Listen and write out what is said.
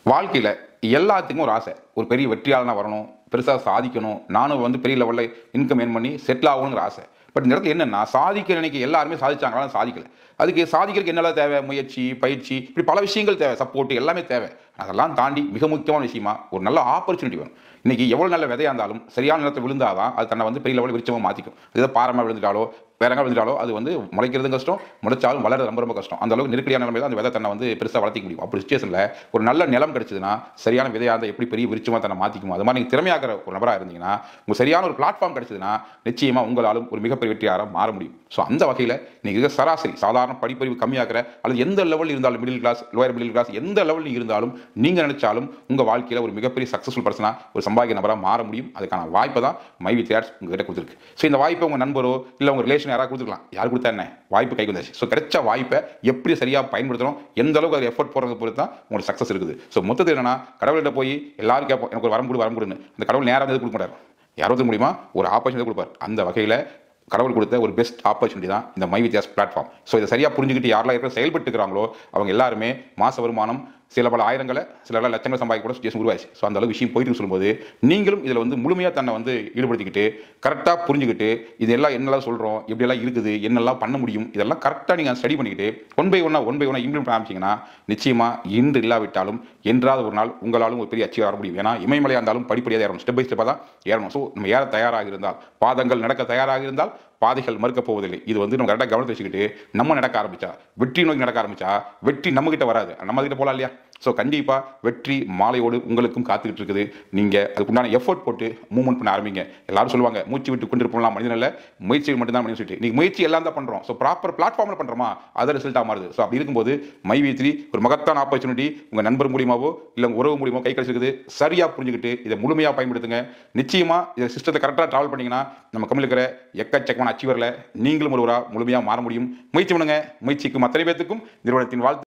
வாழ்க்கையில எல்லாத்துக்கும் ஒரு ஆசை. ஒரு பெரிய வெற்றியாளனா வரணும், பெருசா சாதிக்கணும், நானும் வந்து பெரிய லெவல்ல இன்கம் ஏர்ன் பண்ணி செட்டில் ஆகணுங்கிற ஆசை. பட் இந்த இடத்துல என்னன்னா, சாதிக்க நினைக்க எல்லாருமே சாதிச்சாங்க, ஆனா சாதிக்கல. அதுக்கு சாதிக்கிறதுக்கு என்னெல்லாம் தேவை? முயற்சி, பயிற்சி, இப்படி பல விஷயங்கள் தேவை. சப்போர்ட் எல்லாமே தேவை. அதெல்லாம் தாண்டி மிக முக்கியமான விஷயமா ஒரு நல்ல ஆப்பர்ச்சுனிட்டி வேணும். இன்னைக்கு எவ்வளவு நல்ல விதையா இருந்தாலும் சரியான நேரத்தில் விழுந்தாதான் அது தன்னை வந்து பெரிய லெவலில் விருட்சமா மாத்திக்கும். ஏதோ பாரமா விழுந்துட்டாலோ வேற எங்க விழுந்துட்டாலோ அது வந்து முளைக்கிறதும் கஷ்டம், முளைச்சாலும் வளர்றது ரொம்ப ரொம்ப கஷ்டம். அந்த அளவுக்கு நெருக்கடியான நிலைமையில அந்த விதை தன்னை வந்து பெருசா வளர்த்திக்க முடியும். அப்படி சுச்சுவேஷன்ல ஒரு நல்ல நிலம் கிடைச்சதுன்னா சரியான விதையா இருந்தால் எப்படி பெரிய விருட்சமா தன்னை மாத்திக்குமோ அது மாதிரி நீங்க திறமையாகிற ஒரு நபராக இருந்தீங்கன்னா உங்க சரியான ஒரு பிளாட்ஃபார்ம் கிடைச்சதுன்னா நிச்சயமா உங்களாலும் ஒரு மிகப்பெரிய வெற்றியாளராக மாற முடியும். ஸோ அந்த வகையில் நீங்க சராசரி சாதாரண படிப்பறிவு கம்மியாகிற அல்லது எந்த லெவலில் இருந்தாலும் middle class, lower middle class எந்த லெவலில் இருந்தாலும் நீங்க நினைச்சாலும் உங்க வாழ்க்கையில ஒரு மிகப்பெரிய சக்சஸ்ஃபுல் பர்சனா ஒரு சம்பாதிக்க நபராக மாற முடியும். அதுக்கான வாய்ப்பை தான் மை வித் ஆட்ஸ் உங்ககிட்ட கொடுத்துருக்கு. ஸோ இந்த வாய்ப்பை உங்க நண்பரோ இல்லை உங்க ரிலேஷன் யாராவது கொடுத்துருக்கலாம். யார் கொடுத்தா என்ன, வாய்ப்பு கை வந்தாச்சு. ஸோ கிடைச்ச வாய்ப்பை எப்படி சரியாக பயன்படுத்தணும், எந்த அளவுக்கு அது எஃபர்ட் போடுறது பொறுத்து தான் உங்களுக்கு சக்ஸஸ் இருக்குது. ஸோ மொத்தத்தில் என்னன்னா, கடவுள்கிட்ட போய் எல்லாரும் கேட்போம் எனக்கு ஒரு வரம்புடுன்னு. அந்த கடவுள் நேராக வந்து கொடுக்க மாட்டார். யாராவது மூலியமா ஒரு ஆப்பர்ச்சுனிட்டி கொடுப்பார். அந்த வகையில் கடவுள் கொடுத்த ஒரு பெஸ்ட் ஆப்பர்ச்சுனிட்டி தான் இந்த my with ads platform. So இதை சரியாக புரிஞ்சுக்கிட்டு யாரெல்லாம் இருக்கிற செயல்பட்டுக்கிறாங்களோ அவங்க எல்லாருமே மாச வருமானம் சில பல ஆயிரங்களை சில லட்சங்களை சம்பாதிக்க கூட சுச்சுவேஷன் உருவாச்சு. ஸோ அந்த அளவு விஷயம் போயிட்டு சொல்லும்போது நீங்களும் இதில் வந்து முழுமையாக தன்னை வந்து ஈடுபடுத்திக்கிட்டு கரெக்டாக புரிஞ்சுக்கிட்டு இதெல்லாம் என்னெல்லாம் சொல்கிறோம், எப்படியெல்லாம் இருக்குது, என்னெல்லாம் பண்ண முடியும், இதெல்லாம் கரெக்டாக நீங்கள் ஸ்டடி பண்ணிக்கிட்டு ஒன் பை ஒன்னா இம்ப்ளிமெண்ட் பண்ண ஆரம்பிச்சிங்கன்னா நிச்சயமாக இன்று இல்லாவிட்டாலும் என்றாவது ஒரு நாள் உங்களாலும் ஒரு பெரிய அச்சீவ் ஆக முடியும். ஏன்னா இமயமலையாக இருந்தாலும் படிப்படியாக ஏறணும், ஸ்டெப் பை ஸ்டெப்பாக தான் ஏறணும். ஸோ நம்ம ஏற தயாராக இருந்தால், பாதங்கள் நடக்க தயாராக இருந்தால் பாதைகள் மறுக்க போவதில்லை. இது வந்து நம்ம கரெக்டாக கவனத்தை வச்சுக்கிட்டு நம்ம நடக்க ஆரம்பிச்சா, வெற்றி நோக்கி நடக்க ஆரம்பிச்சா வெற்றி நம்ம கிட்ட வராது, நம்ம கிட்ட போகலாம் இல்லையா? ஸோ கண்டிப்பாக வெற்றி மாலையோடு உங்களுக்கும் காத்துக்கிட்டு இருக்குது. நீங்கள் அதுக்குண்டான எஃபோர்ட் போட்டு மூவ்மெண்ட் பண்ண ஆரம்பிங்க. எல்லாரும் சொல்லுவாங்க மூச்சு விட்டு கொண்டு இருப்போம்லாம் மனிதன் இல்லை, முயற்சி மட்டும்தான் மனிதன் சொல்லிட்டு. நீங்கள் முயற்சி எல்லாம் தான் பண்ணுறோம். ஸோ ப்ராப்பர் பிளாட்ஃபார்மில் பண்ணுறோமா அதை ரிசல்ட்டாக மாறுது. ஸோ அப்படி இருக்கும்போது மை வி3 ஒரு மகத்தான ஆப்பர்ச்சுனிட்டி உங்கள் நண்பர் மூலியமாவோ இல்லை உங்கள் உறவு மூலியமோ கை கிடைச்சிருக்குது. சரியாக புரிஞ்சுக்கிட்டு இதை முழுமையாக பயன்படுத்துங்க. நிச்சயமாக இதை சிஸ்டத்தை கரெக்டாக ட்ராவல் பண்ணிங்கன்னா நம்ம கம்மியில் இருக்கிற எக்கச்சக்கமான அச்சீவரில் நீங்களும் ஒருவராக முழுமையாக மாற முடியும். முயற்சி பண்ணுங்க. முயற்சிக்கும் அத்தனை பேத்துக்கும் நிறுவனத்தின் வாழ்த்து.